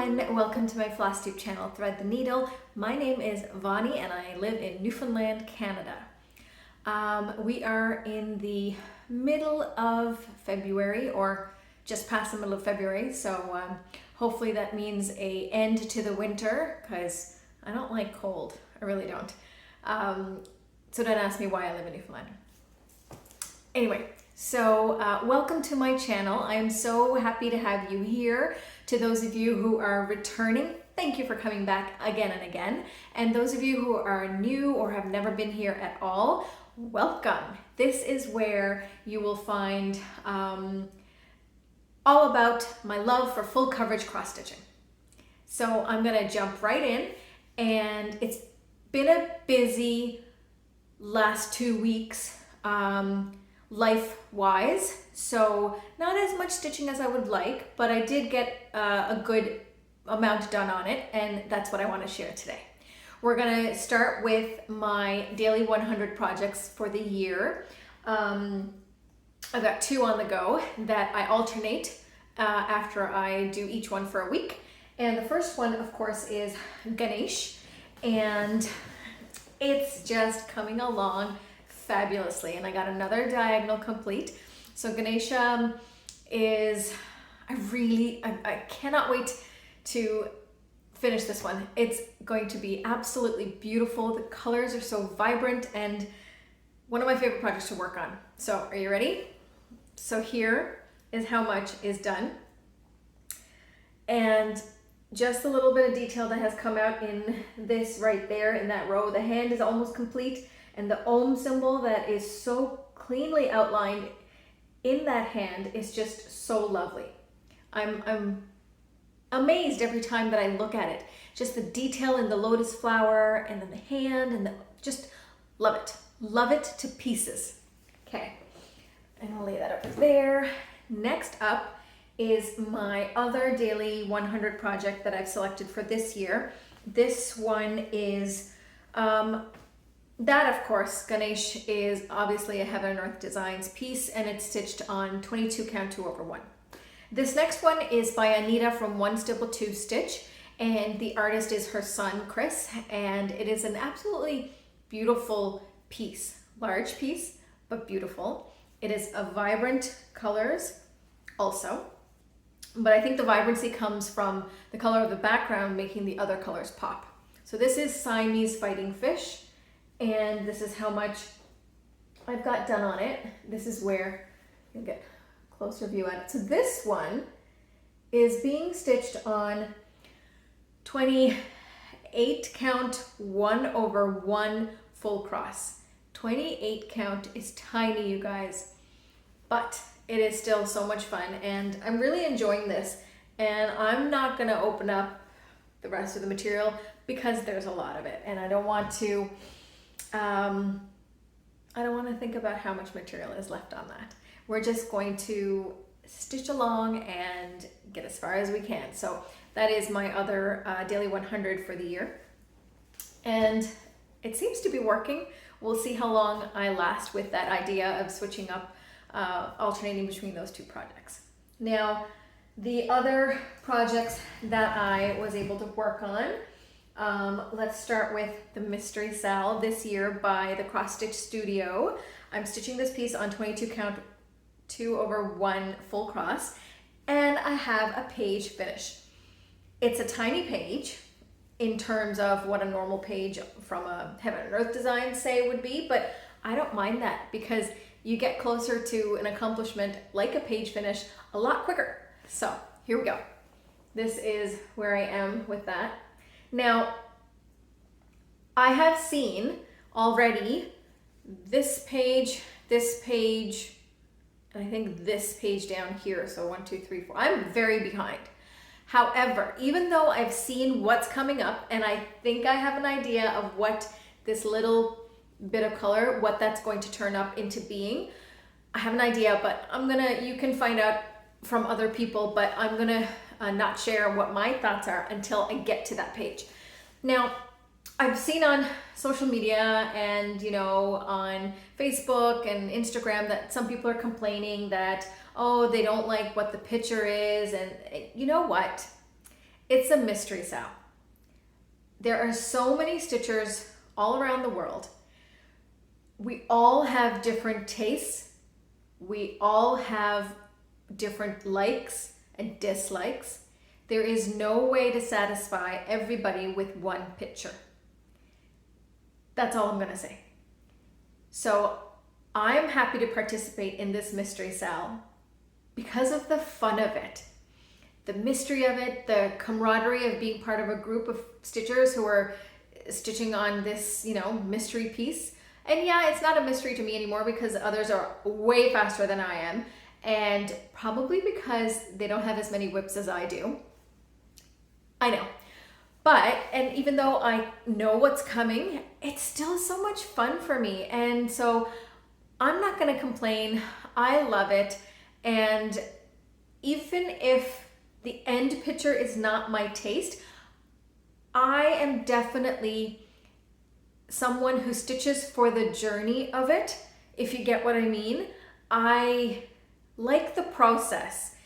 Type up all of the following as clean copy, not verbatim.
everyone, welcome to my Flosstube channel, Thread the Needle. My name is Vani and I live in Newfoundland, Canada. We are in the middle of February, or just past the middle of February, so hopefully that means an end to the winter, because I don't like cold, I really don't. So don't ask me why I live in Newfoundland. Anyway, so welcome to my channel. I am so happy to have you here. To those of you who are returning, thank you for coming back again and again. And those of you who are new or have never been here at all, welcome. This is where you will find all about my love for full coverage cross stitching. So I'm gonna jump right in, and it's been a busy last 2 weeks life-wise, so not as much stitching as I would like, but I did get a good amount done on it, and that's what I want to share today. We're gonna start with my daily 100 projects for the year. I've got 2 on the go that I alternate after I do each one for a week. And the first one, of course, is Ganesha, and it's just coming along fabulously, and I got another diagonal complete. So Ganesha is, I cannot wait to finish this one. It's going to be absolutely beautiful. The colors are so vibrant and one of my favorite projects to work on. So are you ready? So here is how much is done. And just a little bit of detail that has come out in this right there in that row. The hand is almost complete, and the Om symbol that is so cleanly outlined in that hand is just so lovely. I'm amazed every time that I look at it. Just the detail in the lotus flower and then the hand, and just love it. Love it to pieces. Okay, and I'll lay that over there. Next up is my other daily 100 project that I've selected for this year. This one is that, of course, Ganesh is obviously a Heaven and Earth Designs piece, and it's stitched on 22 count 2/1. This next one is by Anita from One Stipple 2 Stitch, and the artist is her son, Chris, and it is an absolutely beautiful piece. Large piece, but beautiful. It is a vibrant colors also, but I think the vibrancy comes from the color of the background making the other colors pop. So this is Siamese Fighting Fish, and this is how much I've got done on it. This is where you'll get a closer view at it. So this one is being stitched on 28 count 1/1 full cross. 28 count is tiny, you guys, but it is still so much fun, and I'm really enjoying this. And I'm not gonna open up the rest of the material because there's a lot of it, and I don't want to think about how much material is left on that. We're just going to stitch along and get as far as we can. So that is my other daily 100 for the year, and it seems to be working. We'll see how long I last with that idea of switching up, alternating between those 2 projects. Now, the other projects that I was able to work on, let's start with the Mystery Sal this year by the Cross Stitch Studio. I'm stitching this piece on 22 count 2/1 full cross, and I have a page finish. It's a tiny page in terms of what a normal page from a Heaven and Earth Design say would be, but I don't mind that because you get closer to an accomplishment like a page finish a lot quicker. So here we go. This is where I am with that. Now, I have seen already this page, and I think this page down here. So 1, 2, 3, 4. I'm very behind. However, even though I've seen what's coming up, and I think I have an idea of what this little bit of color, what that's going to turn up into being, I have an idea, but you can find out from other people, but I'm gonna not share what my thoughts are until I get to that page. Now, I've seen on social media and, on Facebook and Instagram that some people are complaining that, oh, they don't like what the picture is. And you know what? It's a mystery sow. There are so many stitchers all around the world. We all have different tastes. We all have different likes and dislikes. There is no way to satisfy everybody with one picture. That's all I'm gonna say. So I'm happy to participate in this mystery sal because of the fun of it. The mystery of it, the camaraderie of being part of a group of stitchers who are stitching on this, mystery piece. And yeah, it's not a mystery to me anymore because others are way faster than I am. And probably because they don't have as many whips as I do. I know. And even though I know what's coming, it's still so much fun for me. And so I'm not gonna complain. I love it. And even if the end picture is not my taste, I am definitely someone who stitches for the journey of it, if you get what I mean. I like the process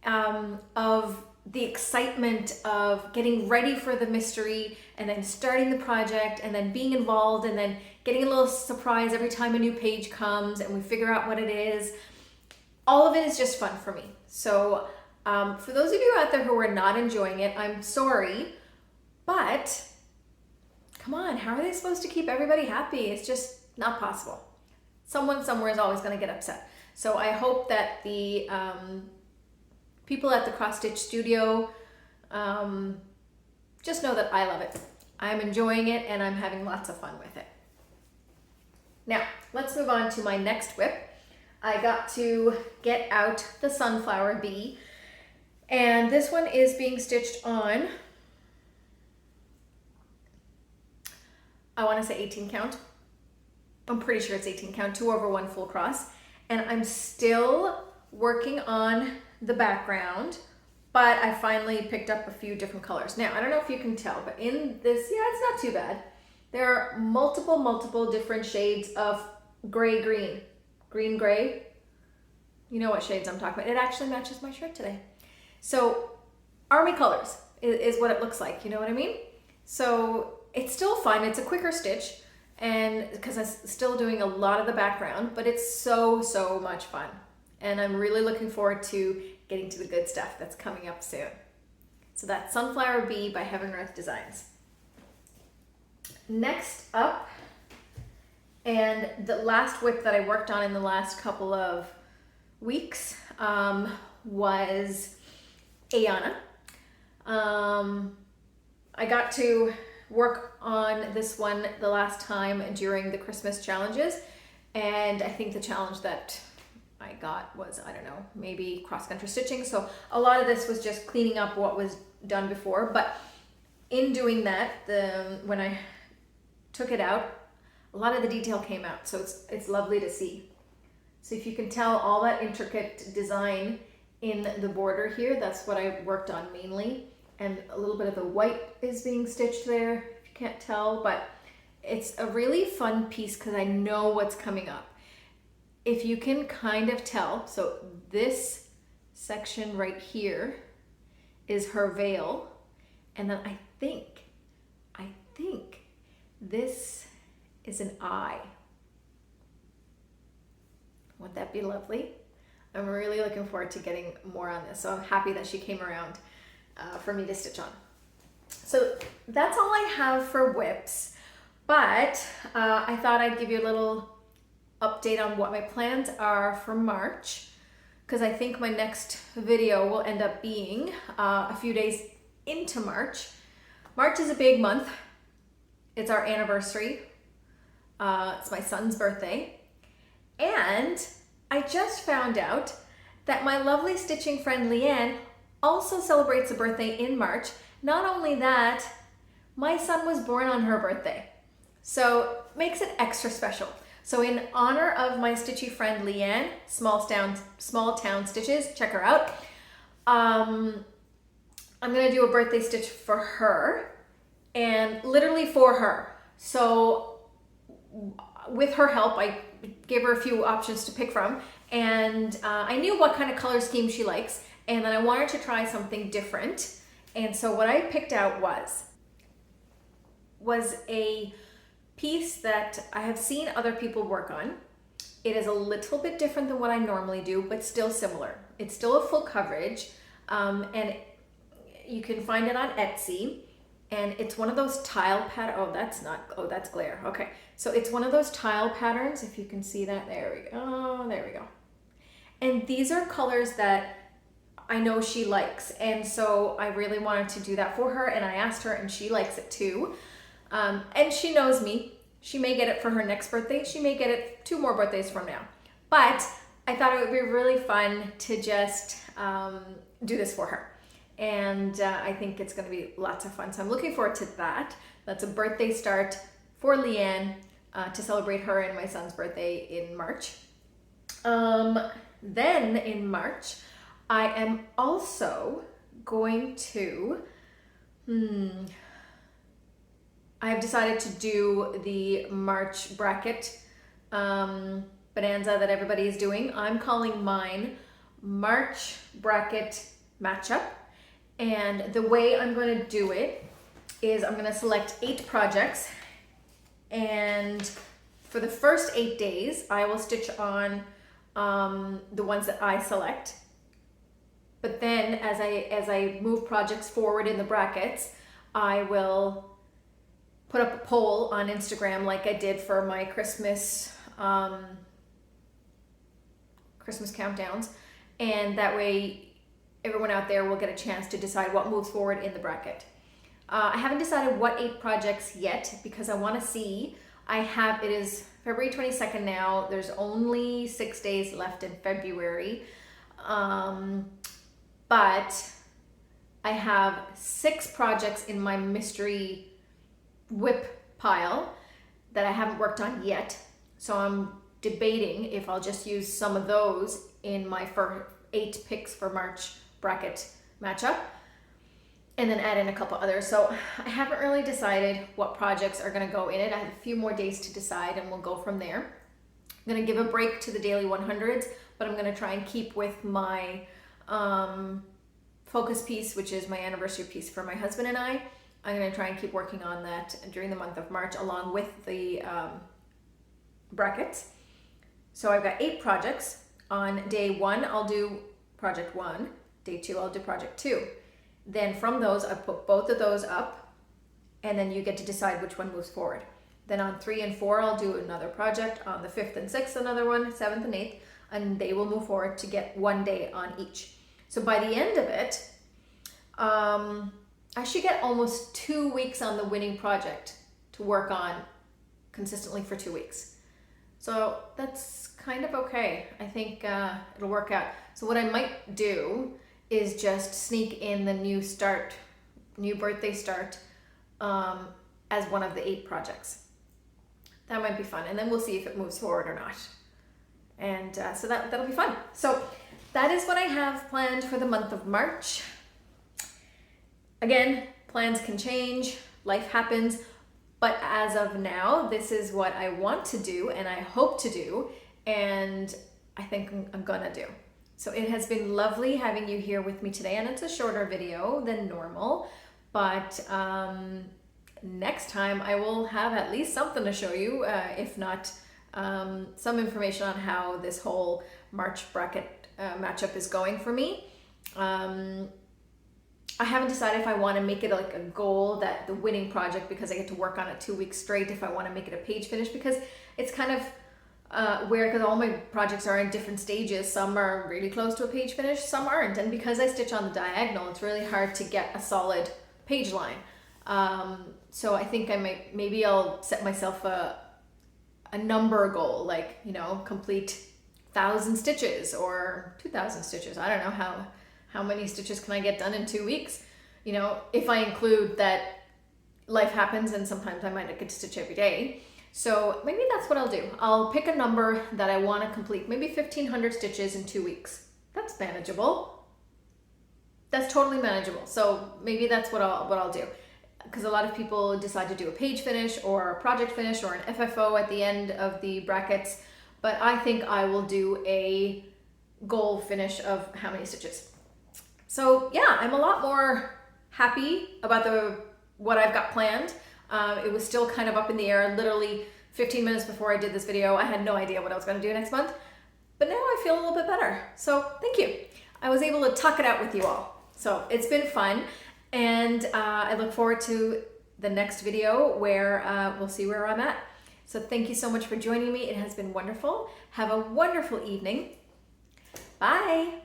of the excitement of getting ready for the mystery and then starting the project and then being involved and then getting a little surprise every time a new page comes and we figure out what it is. All of it is just fun for me. So for those of you out there who are not enjoying it, I'm sorry, but come on, how are they supposed to keep everybody happy? It's just not possible. Someone somewhere is always going to get upset. So I hope that the people at the Cross Stitch Studio just know that I love it. I'm enjoying it and I'm having lots of fun with it. Now, let's move on to my next whip. I got to get out the sunflower bee, and this one is being stitched on, I want to say 18 count. I'm pretty sure it's 18 count, 2 over 1 full cross. And I'm still working on the background, but I finally picked up a few different colors. Now, I don't know if you can tell, but in this, yeah, it's not too bad. There are multiple different shades of gray-green. Green-gray. You know what shades I'm talking about. It actually matches my shirt today. So, army colors is what it looks like, you know what I mean? So, it's still fun. It's a quicker stitch, and because I'm still doing a lot of the background, but it's so much fun. And I'm really looking forward to getting to the good stuff that's coming up soon. So that's Sunflower Bee by Heaven Earth Designs. Next up, and the last whip that I worked on in the last couple of weeks was Ayana. I got to work on this one the last time during the Christmas challenges, and I think the challenge that I got was, I don't know, maybe cross-country stitching. So a lot of this was just cleaning up what was done before, but in doing that, when I took it out, a lot of the detail came out, so it's lovely to see. So if you can tell all that intricate design in the border here, that's what I worked on mainly. And a little bit of the white is being stitched there, if you can't tell, but it's a really fun piece because I know what's coming up. If you can kind of tell, so this section right here is her veil, and then I think this is an eye. Wouldn't that be lovely? I'm really looking forward to getting more on this, so I'm happy that she came around for me to stitch on. So that's all I have for whips, but I thought I'd give you a little update on what my plans are for March, because I think my next video will end up being a few days into March. March is a big month. It's our anniversary. It's my son's birthday. And I just found out that my lovely stitching friend Leanne also celebrates a birthday in March. Not only that, my son was born on her birthday. So makes it extra special. So in honor of my stitchy friend Leanne, Small Town Stitches, check her out. I'm gonna do a birthday stitch for her, and literally for her. So with her help, I gave her a few options to pick from, and I knew what kind of color scheme she likes, and then I wanted to try something different. And so what I picked out was a piece that I have seen other people work on. It is a little bit different than what I normally do, but still similar. It's still a full coverage, and you can find it on Etsy. And it's one of those tile that's glare. Okay, so it's one of those tile patterns, if you can see that. There we go, there we go. And these are colors that I know she likes, and so I really wanted to do that for her, and I asked her, and she likes it too. And she knows me. She may get it for her next birthday. She may get it 2 more birthdays from now. But I thought it would be really fun to just do this for her. And I think it's going to be lots of fun. So I'm looking forward to that. That's a birthday start for Leanne to celebrate her and my son's birthday in March. Then in March, I am also going to, I've decided to do the March bracket bonanza that everybody is doing. I'm calling mine March Bracket Matchup. And the way I'm going to do it is I'm going to select 8 projects. And for the first 8 days, I will stitch on the ones that I select. But then as I move projects forward in the brackets, I will put up a poll on Instagram like I did for my Christmas countdowns, and that way everyone out there will get a chance to decide what moves forward in the bracket. I haven't decided what 8 projects yet because I want to see. It is February 22nd now. There's only 6 days left in February. But I have 6 projects in my mystery whip pile that I haven't worked on yet. So I'm debating if I'll just use some of those in my 8 picks for March bracket matchup and then add in a couple others. So I haven't really decided what projects are going to go in it. I have a few more days to decide and we'll go from there. I'm going to give a break to the daily 100s, but I'm going to try and keep with my focus piece, which is my anniversary piece for my husband and I. I'm going to try and keep working on that during the month of March along with the brackets. So I've got 8 projects. On day 1, I'll do project 1. Day 2, I'll do project 2. Then from those, I put both of those up, and then you get to decide which one moves forward. Then on 3 and 4, I'll do another project. On the 5th and 6th, another one, 7th and 8th, and they will move forward to get 1 day on each. So by the end of it, I should get almost 2 weeks on the winning project to work on consistently for 2 weeks. So that's kind of okay. I think it'll work out. So what I might do is just sneak in the new birthday start as one of the 8 projects. That might be fun. And then we'll see if it moves forward or not. And so that'll be fun. So that is what I have planned for the month of March. Again, plans can change, life happens, but as of now, this is what I want to do and I hope to do, and I think I'm gonna do. So it has been lovely having you here with me today, and it's a shorter video than normal, but next time I will have at least something to show you, if not some information on how this whole March bracket matchup is going for me. I haven't decided if I want to make it like a goal that the winning project, because I get to work on it 2 weeks straight, if I want to make it a page finish, because it's kind of weird because all my projects are in different stages. Some are really close to a page finish, some aren't. And because I stitch on the diagonal, it's really hard to get a solid page line. So I think maybe I'll set myself a number goal, like, complete 1,000 stitches or 2,000 stitches. I don't know how many stitches can I get done in 2 weeks? If I include that life happens and sometimes I might not get to stitch every day. So maybe that's what I'll do. I'll pick a number that I want to complete, maybe 1,500 stitches in 2 weeks. That's manageable. That's totally manageable. So maybe that's what I'll do. Because a lot of people decide to do a page finish or a project finish or an FFO at the end of the brackets. But I think I will do a goal finish of how many stitches. So yeah, I'm a lot more happy about what I've got planned. It was still kind of up in the air. Literally 15 minutes before I did this video, I had no idea what I was going to do next month. But now I feel a little bit better. So thank you. I was able to talk it out with you all. So it's been fun. And I look forward to the next video where we'll see where I'm at. So thank you so much for joining me. It has been wonderful. Have a wonderful evening. Bye.